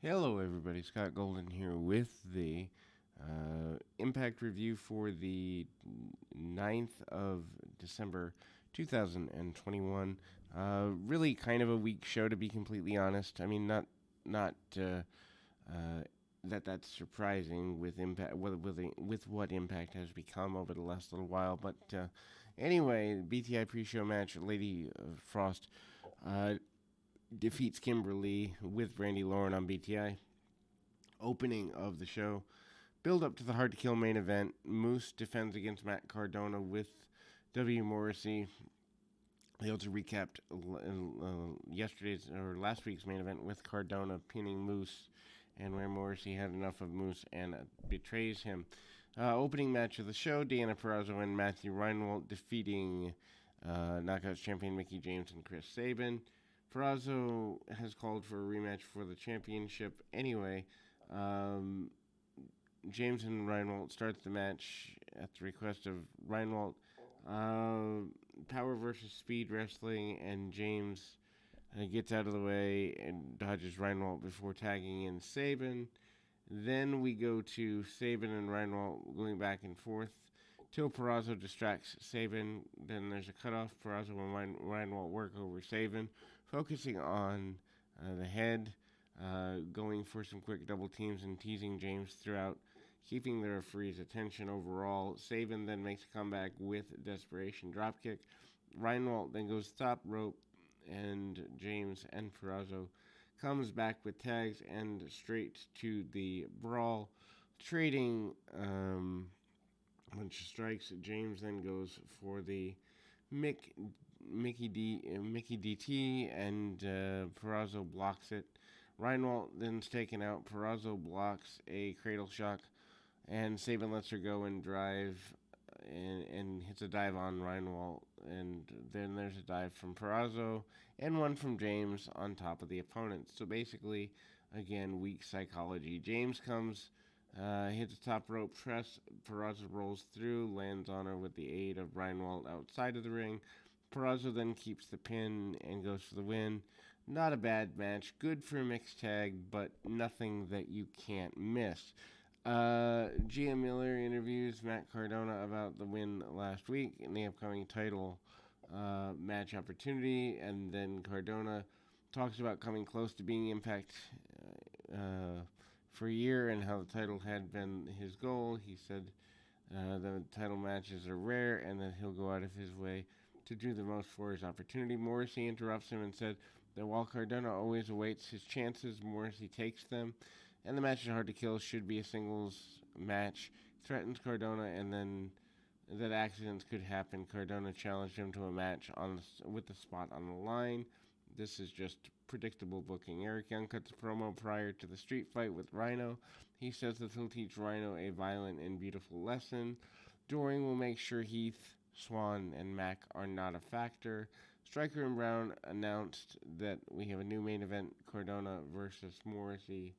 Hello, everybody. Scott Golden here with the Impact Review for the 9th of December 2021. Really kind of a weak show, to be completely honest. I mean, not that's surprising with impact with what Impact has become over the last little while. But anyway, BTI pre-show match, Lady Frost uh, defeats Kimberly with Brandy Lauren on BTI. Opening of the show. Build up to the Hard to Kill main event. Moose defends against Matt Cardona with W. Morrissey. They also recapped yesterday's or last week's main event with Cardona pinning Moose, and where Morrissey had enough of Moose and betrays him. Opening match of the show: Deanna Purrazzo and Matthew Reinwald defeating Knockouts champion Mickie James and Chris Sabin. Purrazzo has called for a rematch for the championship anyway. Um, James and Reinwald starts the match at the request of Reinwald. Power versus speed wrestling, and James gets out of the way and dodges Reinwald before tagging in Sabin. Then we go to Sabin and Reinwald going back and forth till Purrazzo distracts Sabin. Then there's a cutoff. Purrazzo and Reinwald work over Sabin, focusing on the head, going for some quick double teams and teasing James throughout, keeping the referee's attention overall. Sabin then makes a comeback with desperation dropkick. Reinwald then goes top rope, and James and Purrazzo comes back with tags and straight to the brawl, trading a bunch of strikes. James then goes for the Mickey DT, and Purrazzo blocks it. Reinwald then's taken out. Purrazzo blocks a cradle shock, and Sabin lets her go and drive, and hits a dive on Reinwald. And then there's a dive from Purrazzo and one from James on top of the opponent. So basically, again, weak psychology. James comes, hits a top rope press. Purrazzo rolls through, lands on her with the aid of Reinwald outside of the ring. Purrazzo then keeps the pin and goes for the win. Not a bad match. Good for a mixed tag, but nothing that you can't miss. Gia Miller interviews Matt Cardona about the win last week and the upcoming title match opportunity, and then Cardona talks about coming close to being Impact for a year and how the title had been his goal. He said the title matches are rare and that he'll go out of his way to do the most for his opportunity. Morrissey interrupts him and said that while Cardona always awaits his chances, Morrissey takes them, and the match is hard to kill. Should be a singles match. Threatens Cardona, and then that accidents could happen. Cardona challenged him to a match with the spot on the line. This is just predictable booking. Eric Young cuts a promo prior to the street fight with Rhino. He says that he'll teach Rhino a violent and beautiful lesson. Doring will make sure Heath, Swan, and Mac are not a factor. Striker and Brown announced that we have a new main event, Cardona versus Morrissey,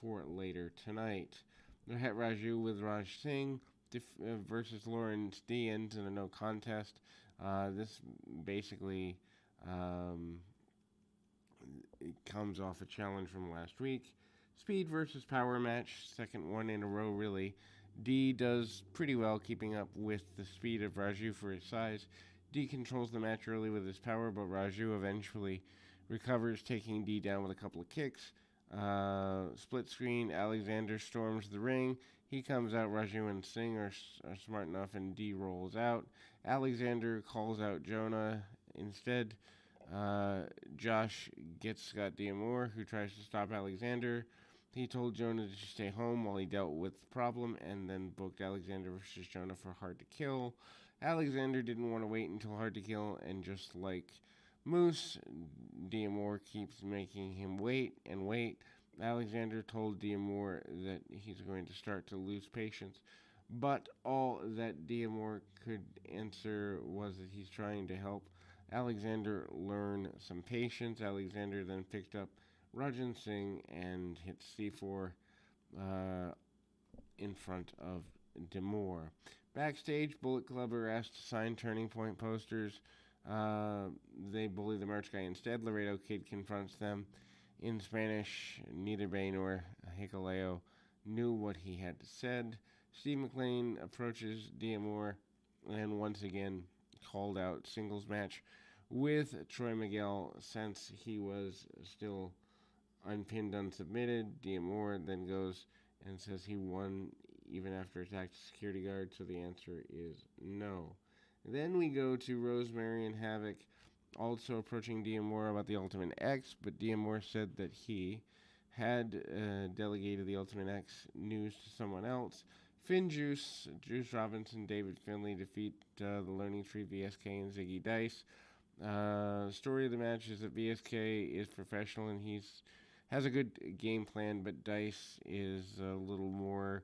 for later tonight. Rohit Raju with Raj Singh versus Lawrence D ends in a no contest. This basically it comes off a challenge from last week. Speed versus power match, second one in a row, really. D does pretty well keeping up with the speed of Raju for his size. D controls the match early with his power, but Raju eventually recovers, taking D down with a couple of kicks. Split screen, Alexander storms the ring. He comes out, Raju and Singh are smart enough, and D rolls out. Alexander calls out Jonah. Instead, Josh gets Scott D'Amore, who tries to stop Alexander. He told Jonah to stay home while he dealt with the problem, and then booked Alexander versus Jonah for Hard to Kill. Alexander didn't want to wait until Hard to Kill, and just like Moose, D'Amore keeps making him wait and wait. Alexander told D'Amore that he's going to start to lose patience, but all that D'Amore could answer was that he's trying to help Alexander learn some patience. Alexander then picked up Rajan Singh and hit C4 in front of D'Amore. Backstage, Bullet Club are asked to sign Turning Point posters. They bully the merch guy instead. Laredo Kid confronts them In Spanish, neither Bay nor Hikuleo knew what he had said. Steve McLean approaches D'Amore and once again called out singles match with Troy Miguel since he was still unpinned, unsubmitted. D'Amore then goes and says he won even after attacked a security guard, so the answer is no. Then we go to Rosemary and Havoc also approaching D'Amore about the Ultimate X, but D'Amore said that he had delegated the Ultimate X news to someone else. Juice Robinson, David Finlay defeat the Learning Tree, VSK, and Ziggy Dice. Story of the match is that VSK is professional and has a good game plan, but Dice is a little more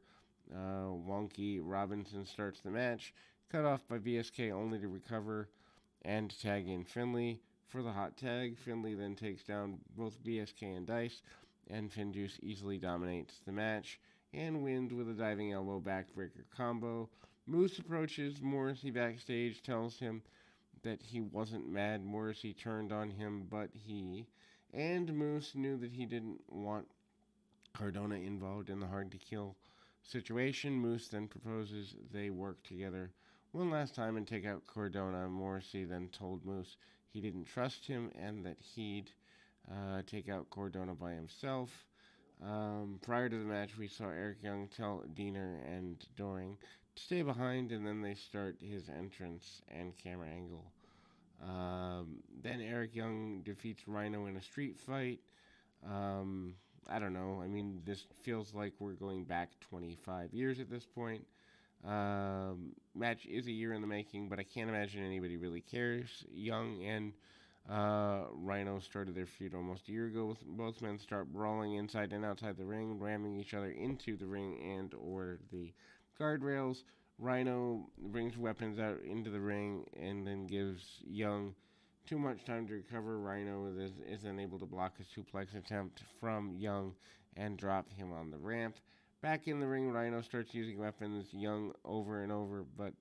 wonky. Robinson starts the match, cut off by VSK only to recover and tag in Finlay for the hot tag. Finlay then takes down both VSK and Dice, and Finjuice easily dominates the match and wins with a diving elbow backbreaker combo. Moose approaches Morrissey backstage, tells him that he wasn't mad. Morrissey turned on him, but he and Moose knew that he didn't want Cardona involved in the hard to kill situation. Moose then proposes they work together one last time and take out Cardona. Morrissey then told Moose he didn't trust him and that he'd take out Cardona by himself. Prior to the match, we saw Eric Young tell Diener and Doring to stay behind, and then they start his entrance and camera angle. Then Eric Young defeats Rhino in a street fight. I don't know. I mean, this feels like we're going back 25 years at this point. Match is a year in the making, but I can't imagine anybody really cares. Young and Rhino started their feud almost a year ago. Both men start brawling inside and outside the ring, ramming each other into the ring and or the guardrails. Rhino brings weapons out into the ring and then gives Young too much time to recover. Rhino is then able to block a suplex attempt from Young and drop him on the ramp. Back in the ring, Rhino starts using weapons, Young over and over, but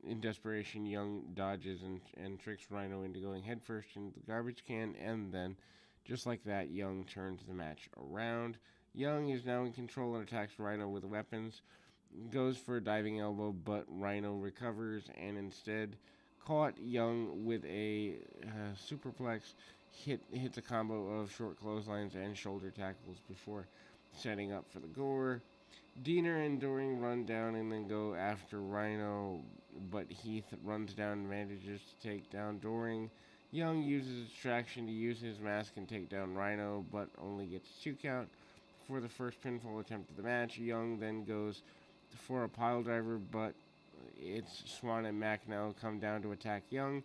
in desperation, Young dodges and tricks Rhino into going headfirst into the garbage can, and then, just like that, Young turns the match around. Young is now in control and attacks Rhino with weapons, goes for a diving elbow, but Rhino recovers and instead caught Young with a superplex, hits a combo of short clotheslines and shoulder tackles before setting up for the gore. Diener and Doring run down and then go after Rhino, but Heath runs down and manages to take down Doring. Young uses distraction to use his mask and take down Rhino, but only gets 2 count for the first pinfall attempt of the match. Young then goes for a pile driver, but it's Swan and Mac now come down to attack Young,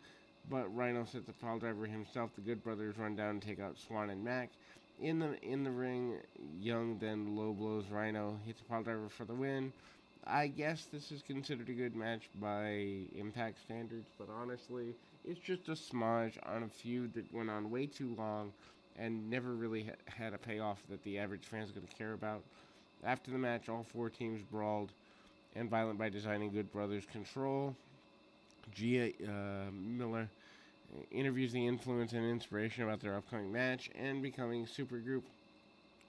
but Rhino sets the pile driver himself. The Good Brothers run down and take out Swan and Mac. In the ring, Young then low blows Rhino, hits a pile driver for the win. I guess this is considered a good match by Impact standards, but honestly, it's just a smudge on a feud that went on way too long and never really had a payoff that the average fan's going to care about. After the match, all 4 teams brawled, and Violent by Design and Good Brothers control. Gia Miller interviews the influence and inspiration about their upcoming match and becoming supergroup.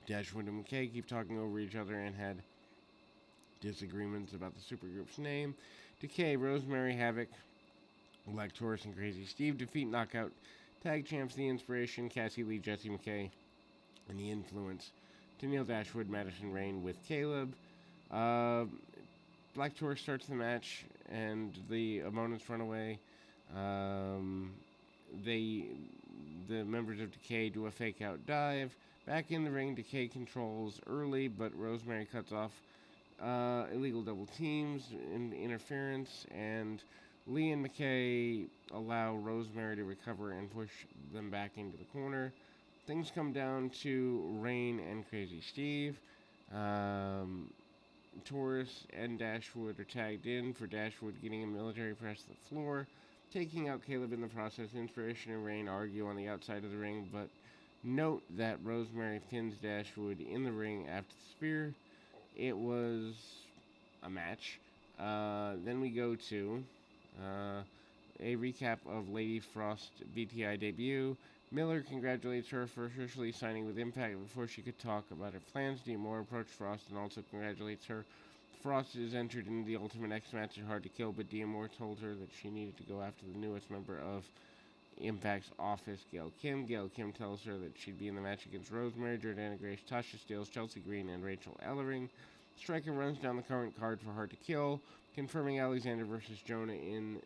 Dashwood and McKay keep talking over each other and had disagreements about the supergroup's name. Decay, Rosemary, Havoc, Black Taurus, and Crazy Steve defeat Knockout Tag Champs, The Inspiration, Cassie Lee, Jesse McKay, and The Influence. Tennille Dashwood, Madison Rain with Caleb. Black Taurus starts the match, and the opponents run away. The members of Decay do a fake out dive. Back in the ring, Decay controls early, but Rosemary cuts off illegal double teams and interference, and Lee and McKay allow Rosemary to recover and push them back into the corner. Things come down to Rain and Crazy Steve. Taurus and Dashwood are tagged in for Dashwood getting a military press to the floor, taking out Caleb in the process. Inspiration and Rain argue on the outside of the ring, but note that Rosemary pins Dashwood in the ring after the spear. It was a match. Then we go to a recap of Lady Frost BTI debut. Miller congratulates her for officially signing with Impact before she could talk about her plans. D'Amore approached Frost and also congratulates her. Frost is entered into the Ultimate X match at Hard to Kill, but D'Amore told her that she needed to go after the newest member of Impact's office, Gail Kim. Gail Kim tells her that she'd be in the match against Rosemary, Jordana Grace, Tasha Steelz, Chelsea Green, and Rachel Ellering. Striker runs down the current card for Hard to Kill, confirming Alexander versus Jonah in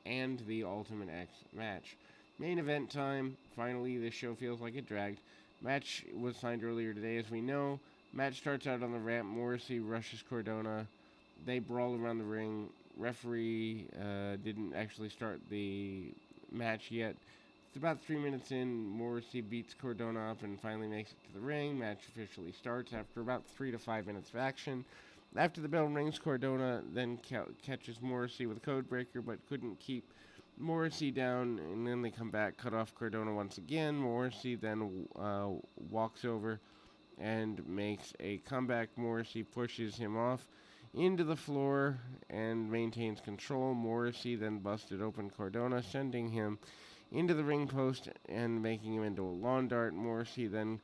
and the Ultimate X match. Main event time. Finally, this show feels like it dragged. Match was signed earlier today, as we know. Match starts out on the ramp. Morrissey rushes Cardona. They brawl around the ring. Referee didn't actually start the match yet. It's about 3 minutes in. Morrissey beats Cardona up and finally makes it to the ring. Match officially starts after about 3 to 5 minutes of action. After the bell rings, Cardona then catches Morrissey with a code breaker, but couldn't keep Morrissey down, and then they come back, cut off Cardona once again. Morrissey then walks over and makes a comeback. Morrissey pushes him off into the floor and maintains control. Morrissey then busted open Cardona, sending him into the ring post and making him into a lawn dart. Morrissey then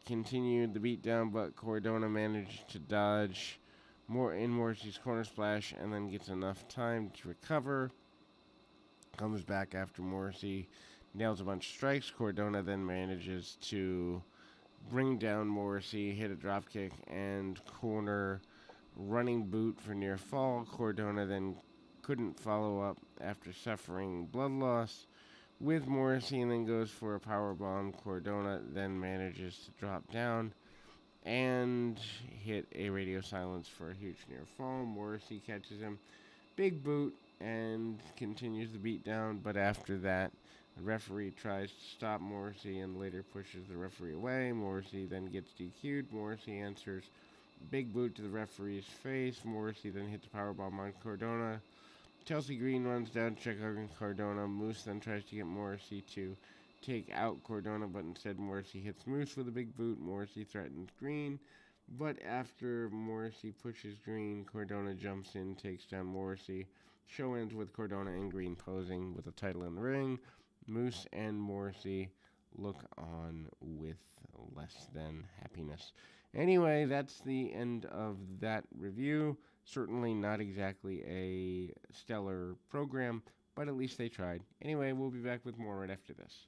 continued the beatdown, but Cardona managed to dodge in Morrissey's corner splash and then gets enough time to recover. Comes back after Morrissey nails a bunch of strikes. Cardona then manages to bring down Morrissey, hit a dropkick, and corner running boot for near fall. Cardona then couldn't follow up after suffering blood loss with Morrissey and then goes for a powerbomb. Cardona then manages to drop down and hit a radio silence for a huge near fall. Morrissey catches him. Big boot and continues the beatdown, but after that, the referee tries to stop Morrissey and later pushes the referee away. Morrissey then gets DQ'd. Morrissey answers big boot to the referee's face. Morrissey then hits a powerbomb on Cardona. Chelsea Green runs down to check out Cardona. Moose then tries to get Morrissey to take out Cardona, but instead Morrissey hits Moose with a big boot. Morrissey threatens Green, but after Morrissey pushes Green, Cardona jumps in, takes down Morrissey. Show ends with Cardona and Green posing with a title in the ring. Moose and Morrissey look on with less than happiness. Anyway, that's the end of that review. Certainly not exactly a stellar program, but at least they tried. Anyway, we'll be back with more right after this.